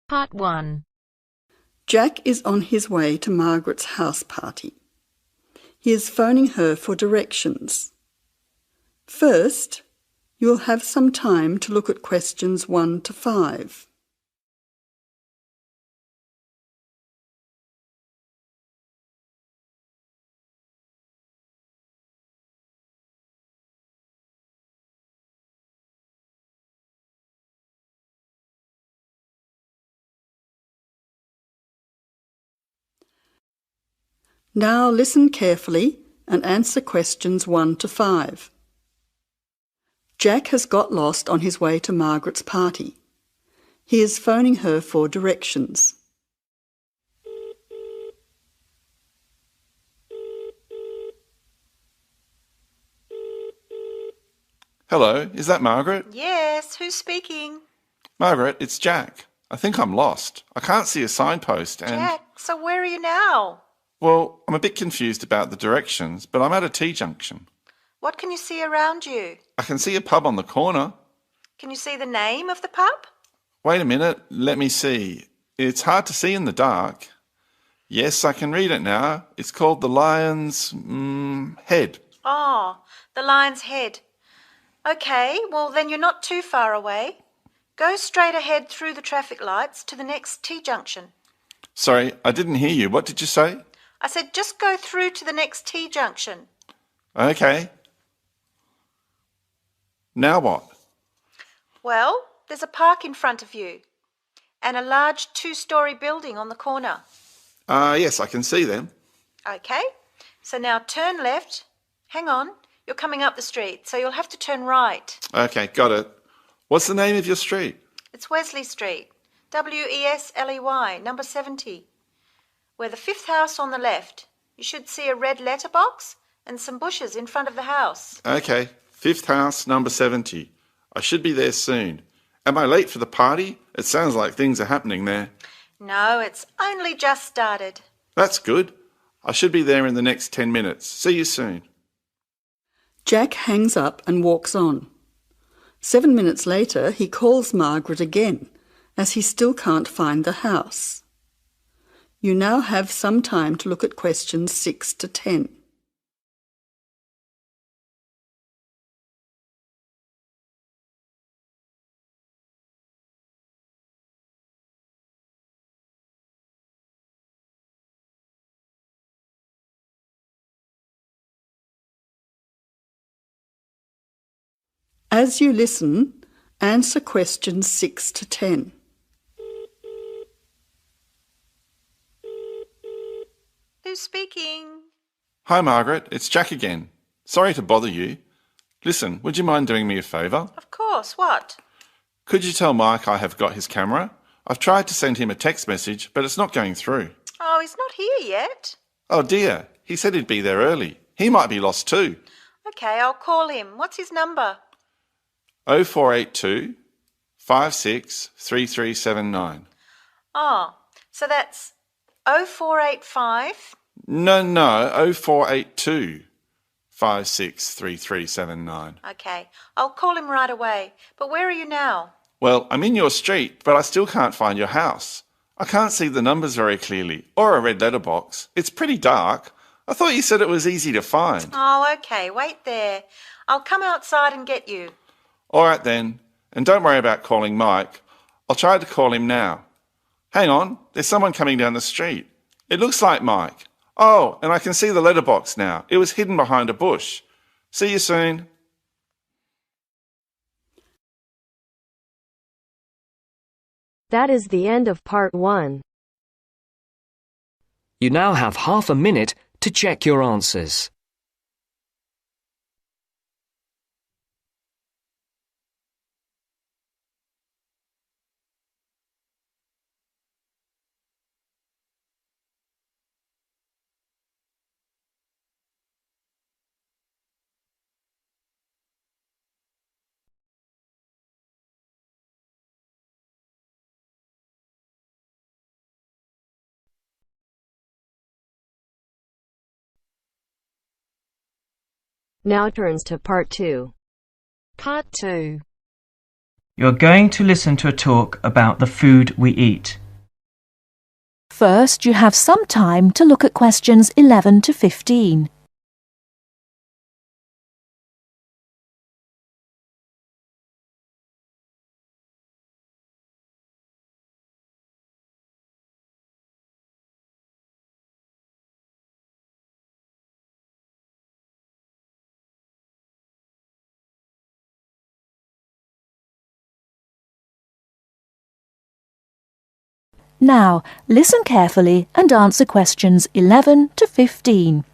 Part 1. Jack is on his way to Margaret's house party. He is phoning her for directions. First, you'll have some time to look at questions 1 to 5. Now listen carefully and answer questions 1 to 5. Jack has got lost on his way to Margaret's party. He is phoning her for directions. Hello, is that Margaret? Yes, who's speaking? Margaret, it's Jack. I think I'm lost. I can't see a signpost and... Jack, so where are you now? Well, I'm a bit confused about the directions, but I'm at a T-junction. What can you see around you? I can see a pub on the corner. Can you see the name of the pub? Wait a minute, let me see. It's hard to see in the dark. Yes, I can read it now. It's called the Lion's Head. Oh, the Lion's Head. Okay, well then you're not too far away. Go straight ahead through the traffic lights to the next T-junction. Sorry, I didn't hear you. What did you say? I said just go through to the next T-junction. Okay. Now what? Well, there's a park in front of you and a large 2-storey building on the corner. Yes, I can see them. Okay, so now turn left. Hang on, you're coming up the street, so you'll have to turn right. Okay, got it. What's the name of your street? It's Wesley Street, Wesley, number 70. We're the 5th house on the left. You should see a red letterbox and some bushes in front of the house. Okay, 5th house, number 70. I should be there soon. Am I late for the party? It sounds like things are happening there. No, it's only just started. That's good. I should be there in the next 10 minutes. See you soon. Jack hangs up and walks on. 7 minutes later, he calls Margaret again, as he still can't find the house. You now have some time to look at questions 6 to 10. As you listen, answer questions 6 to 10. Who's speaking? Hi, Margaret. It's Jack again. Sorry to bother you. Listen, would you mind doing me a favour? Of course, what? Could you tell Mike I have got his camera? I've tried to send him a text message, but it's not going through. Oh, he's not here yet. Oh dear, he said he'd be there early. He might be lost too. Okay, I'll call him. What's his number? 0482 563379. Oh, so that's 0485. No, 0482 563379. Okay, I'll call him right away. But where are you now? Well, I'm in your street, but I still can't find your house. I can't see the numbers very clearly, or a red letterbox. It's pretty dark. I thought you said it was easy to find. Oh, okay, wait there. I'll come outside and get you. All right then, and don't worry about calling Mike. I'll try to call him now. Hang on, there's someone coming down the street. It looks like Mike. Oh, and I can see the letterbox now. It was hidden behind a bush. See you soon. That is the end of part 1. You now have half a minute to check your answers. Now turns to part 2. Part 2. You're going to listen to a talk about the food we eat. First, you have some time to look at questions 11 to 15. Now, listen carefully and answer questions 11 to 15.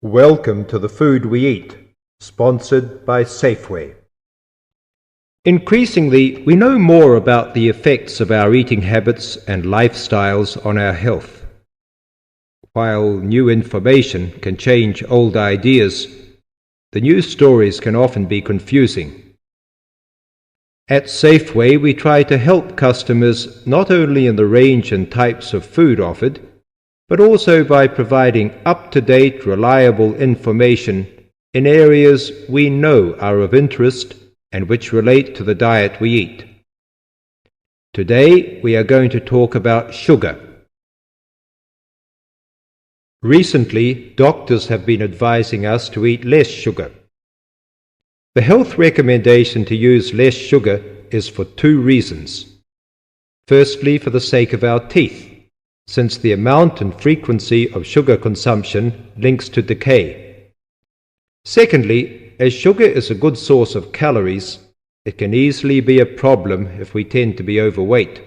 Welcome to The Food We Eat, sponsored by Safeway. Increasingly, we know more about the effects of our eating habits and lifestyles on our health. While new information can change old ideas, the news stories can often be confusing. At Safeway, we try to help customers not only in the range and types of food offered, but also by providing up-to-date, reliable information in areas we know are of interest and which relate to the diet we eat. Today, we are going to talk about sugar. Recently, doctors have been advising us to eat less sugar. The health recommendation to use less sugar is for two reasons. Firstly, for the sake of our teeth, since the amount and frequency of sugar consumption links to decay. Secondly, as sugar is a good source of calories, it can easily be a problem if we tend to be overweight.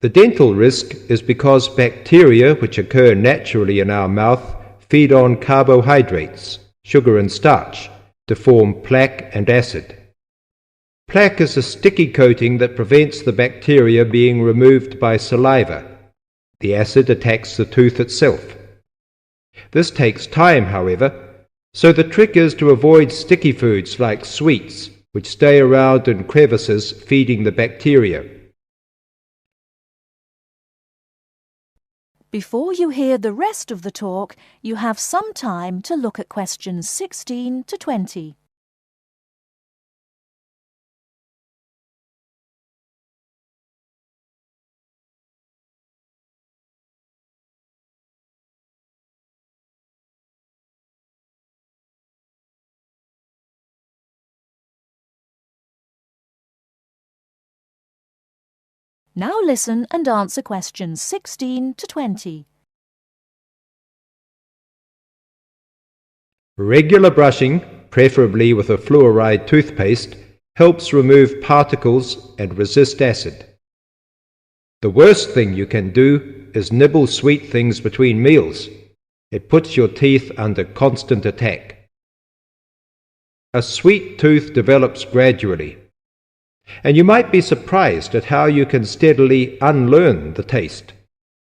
The dental risk is because bacteria which occur naturally in our mouth feed on carbohydrates, sugar and starch, to form plaque and acid. Plaque is a sticky coating that prevents the bacteria being removed by saliva. The acid attacks the tooth itself. This takes time, however, so the trick is to avoid sticky foods like sweets, which stay around in crevices feeding the bacteria. Before you hear the rest of the talk, you have some time to look at questions 16 to 20. Now listen and answer questions 16 to 20. Regular brushing, preferably with a fluoride toothpaste, helps remove particles and resist acid. The worst thing you can do is nibble sweet things between meals. It puts your teeth under constant attack. A sweet tooth develops gradually, and you might be surprised at how you can steadily unlearn the taste,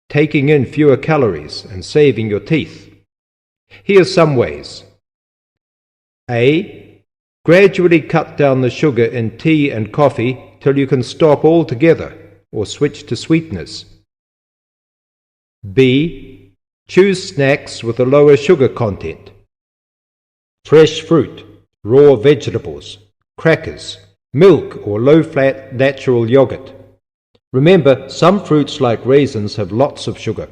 taking in fewer calories and saving your teeth. Here's some ways. A. Gradually cut down the sugar in tea and coffee till you can stop altogether or switch to sweeteners. B. Choose snacks with a lower sugar content. Fresh fruit, raw vegetables, crackers, milk or low-fat natural yogurt. Remember, some fruits like raisins have lots of sugar.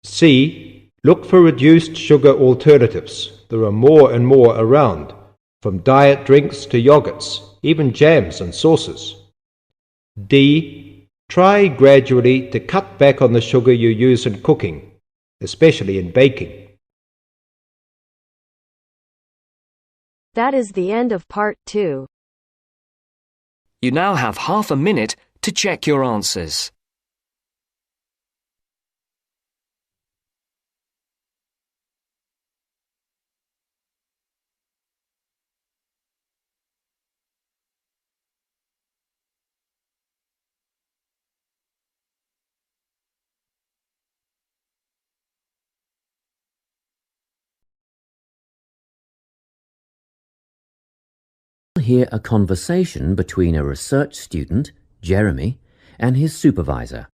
C. Look for reduced sugar alternatives. There are more and more around, from diet drinks to yogurts, even jams and sauces. D. Try gradually to cut back on the sugar you use in cooking, especially in baking. That is the end of part 2. You now have half a minute to check your answers. Hear a conversation between a research student, Jeremy, and his supervisor.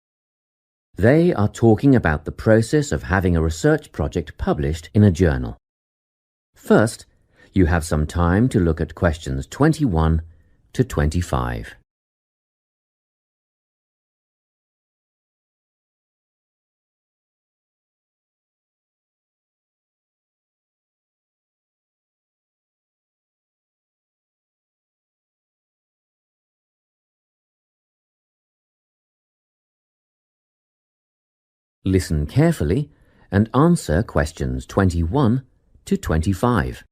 They are talking about the process of having a research project published in a journal. First, you have some time to look at questions 21 to 25. Listen carefully and answer questions 21 to 25.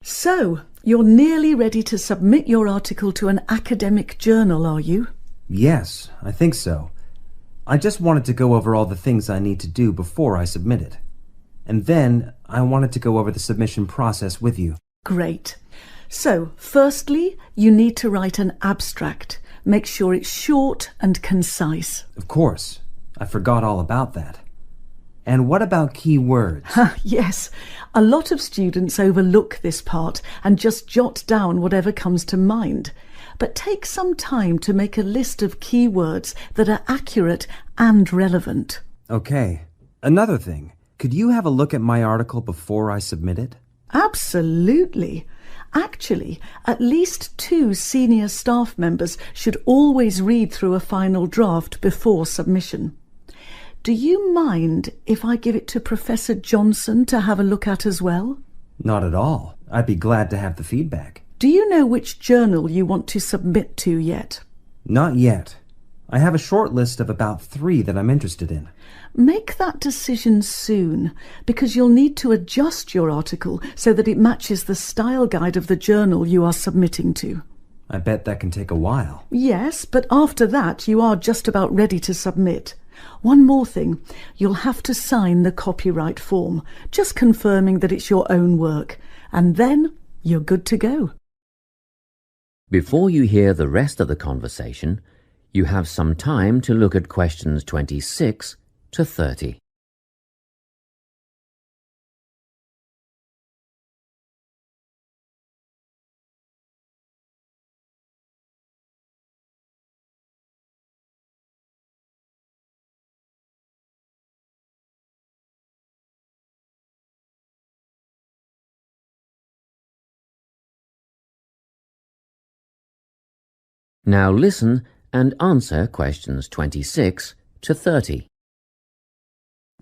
So, you're nearly ready to submit your article to an academic journal, are you? Yes, I think so. I just wanted to go over all the things I need to do before I submit it. And then I wanted to go over the submission process with you. Great. So, firstly, you need to write an abstract. Make sure it's short and concise. Of course. I forgot all about that. And what about key words? Yes, a lot of students overlook this part and just jot down whatever comes to mind. But take some time to make a list of key words that are accurate and relevant. Okay. Another thing. Could you have a look at my article before I submit it? Absolutely. Actually, at least 2 senior staff members should always read through a final draft before submission. Do you mind if I give it to Professor Johnson to have a look at as well? Not at all. I'd be glad to have the feedback. Do you know which journal you want to submit to yet? Not yet. I have a short list of about 3 that I'm interested in. Make that decision soon, because you'll need to adjust your article so that it matches the style guide of the journal you are submitting to. I bet that can take a while. Yes, but after that you are just about ready to submit. One more thing, you'll have to sign the copyright form, just confirming that it's your own work, and then you're good to go. Before you hear the rest of the conversation, you have some time to look at questions 26 to 30. Now listen and answer questions 26 to 30.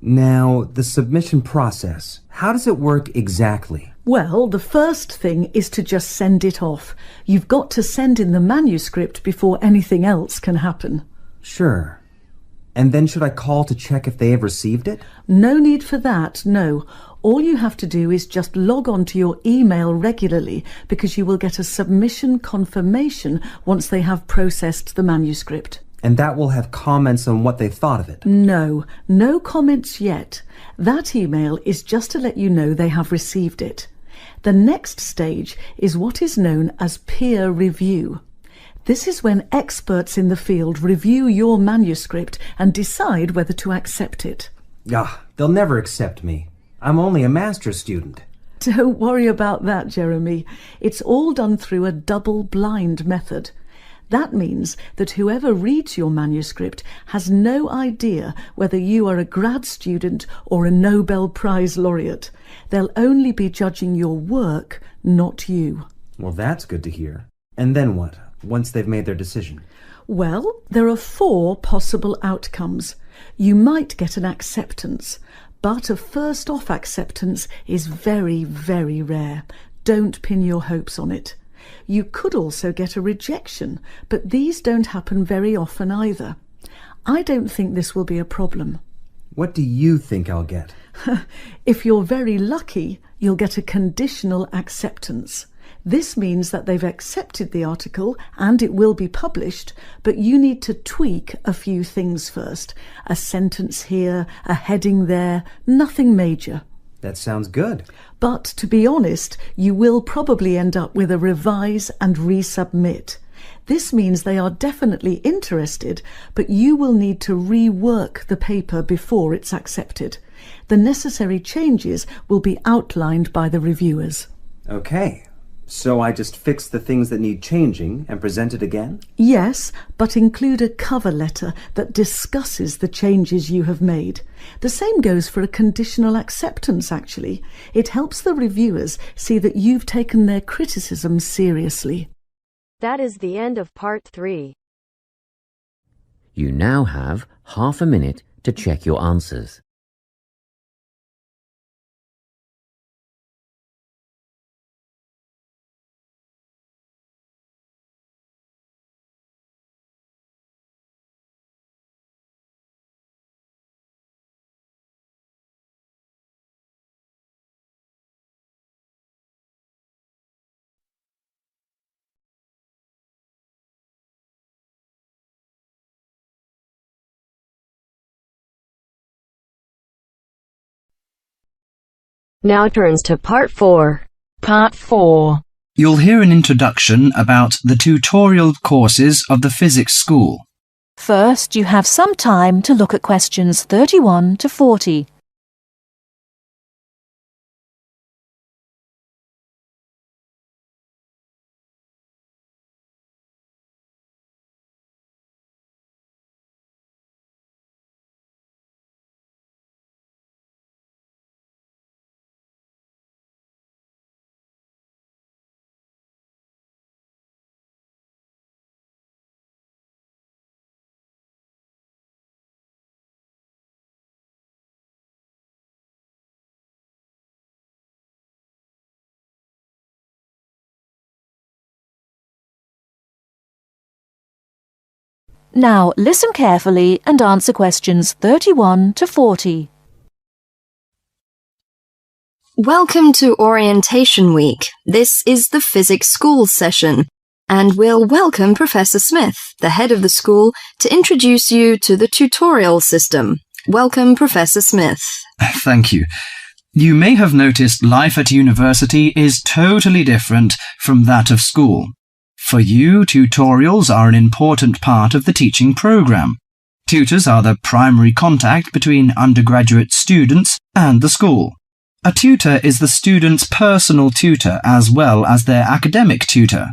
Now, the submission process. How does it work exactly? Well, the first thing is to just send it off. You've got to send in the manuscript before anything else can happen. Sure. And then should I call to check if they have received it? No need for that, no. All you have to do is just log on to your email regularly, because you will get a submission confirmation once they have processed the manuscript. And that will have comments on what they thought of it? No comments yet. That email is just to let you know they have received it. The next stage is what is known as peer review. This is when experts in the field review your manuscript and decide whether to accept it. They'll never accept me. I'm only a master's student. Don't worry about that, Jeremy. It's all done through a double-blind method. That means that whoever reads your manuscript has no idea whether you are a grad student or a Nobel Prize laureate. They'll only be judging your work, not you. Well, that's good to hear. And then what, once they've made their decision? Well, there are 4 possible outcomes. You might get an acceptance, but a first-off acceptance is very, very rare. Don't pin your hopes on it. You could also get a rejection, but these don't happen very often either. I don't think this will be a problem. What do you think I'll get? If you're very lucky, you'll get a conditional acceptance. This means that they've accepted the article and it will be published, but you need to tweak a few things first. A sentence here, a heading there, nothing major. That sounds good. But to be honest, you will probably end up with a revise and resubmit. This means they are definitely interested, but you will need to rework the paper before it's accepted. The necessary changes will be outlined by the reviewers. Okay. So I just fix the things that need changing and present it again? Yes, but include a cover letter that discusses the changes you have made. The same goes for a conditional acceptance, actually. It helps the reviewers see that you've taken their criticism seriously. That is the end of part 3. You now have half a minute to check your answers. Now turns to part 4. Part 4. You'll hear an introduction about the tutorial courses of the physics school. First, you have some time to look at questions 31 to 40. Now listen carefully and answer questions 31 to 40. Welcome to Orientation Week. This is the physics school session, and we'll welcome Professor Smith, the head of the school, to introduce you to the tutorial system. Welcome, Professor Smith. Thank you. You may have noticed life at university is totally different from that of school. For you, tutorials are an important part of the teaching program. Tutors are the primary contact between undergraduate students and the school. A tutor is the student's personal tutor as well as their academic tutor.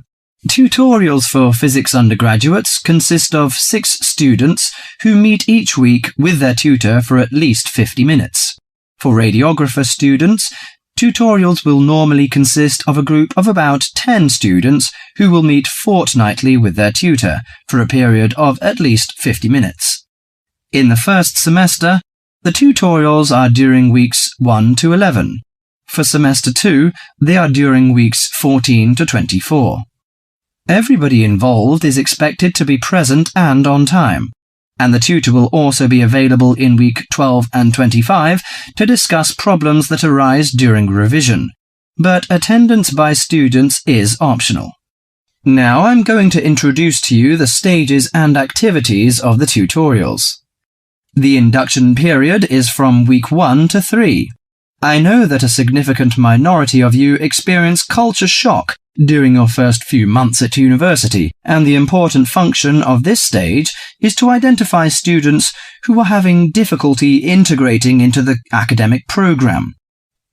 Tutorials for physics undergraduates consist of 6 students who meet each week with their tutor for at least 50 minutes. For radiographer students, tutorials will normally consist of a group of about 10 students who will meet fortnightly with their tutor for a period of at least 50 minutes. In the first semester, the tutorials are during weeks 1 to 11. For semester 2, they are during weeks 14 to 24. Everybody involved is expected to be present and on time, and the tutor will also be available in week 12 and 25 to discuss problems that arise during revision, but attendance by students is optional. Now I'm going to introduce to you the stages and activities of the tutorials. The induction period is from week 1 to 3. I know that a significant minority of you experience culture shock during your first few months at university, and the important function of this stage is to identify students who are having difficulty integrating into the academic program.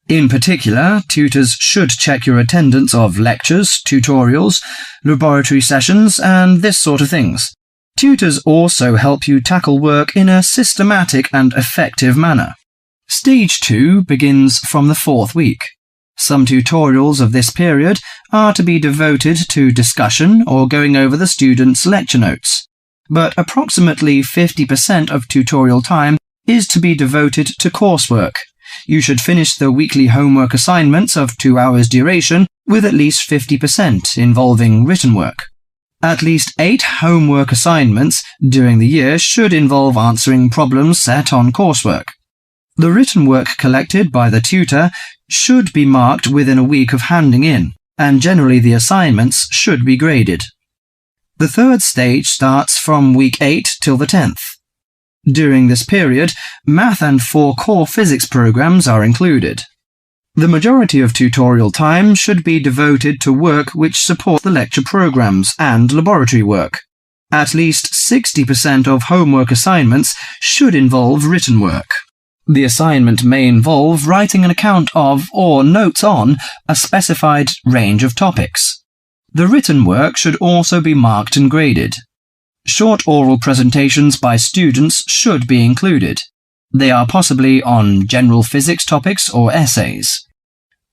In particular, tutors should check your attendance of lectures, tutorials, laboratory sessions, and this sort of things. Tutors also help you tackle work in a systematic and effective manner. Stage 2 begins from the 4th week. Some tutorials of this period are to be devoted to discussion or going over the students' lecture notes, but approximately 50% of tutorial time is to be devoted to coursework. You should finish the weekly homework assignments of 2 hours duration with at least 50% involving written work. At least 8 homework assignments during the year should involve answering problems set on coursework. The written work collected by the tutor should be marked within a week of handing in, and generally the assignments should be graded. The 3rd stage starts from week 8 till the 10th. During this period, math and 4 core physics programs are included. The majority of tutorial time should be devoted to work which supports the lecture programs and laboratory work. At least 60% of homework assignments should involve written work. The assignment may involve writing an account of or notes on a specified range of topics. The written work should also be marked and graded. Short oral presentations by students should be included. They are possibly on general physics topics or essays.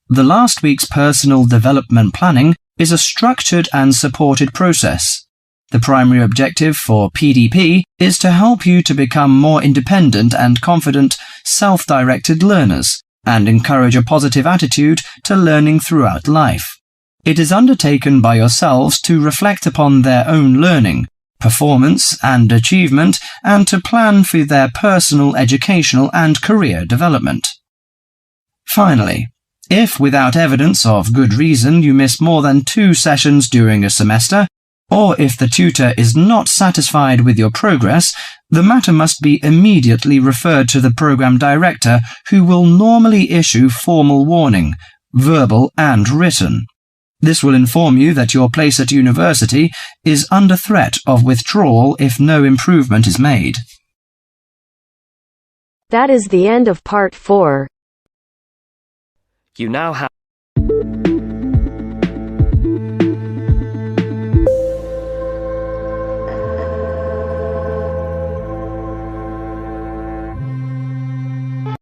The last week's personal development planning is a structured and supported process. The primary objective for PDP is to help you to become more independent and confident, self-directed learners and encourage a positive attitude to learning throughout life. It is undertaken by yourselves to reflect upon their own learning, performance and achievement, and to plan for their personal, educational and career development. Finally, if without evidence of good reason you miss more than 2 sessions during a semester, or if the tutor is not satisfied with your progress, the matter must be immediately referred to the program director, who will normally issue formal warning, verbal and written. This will inform you that your place at university is under threat of withdrawal if no improvement is made. That is the end of part 4. You now have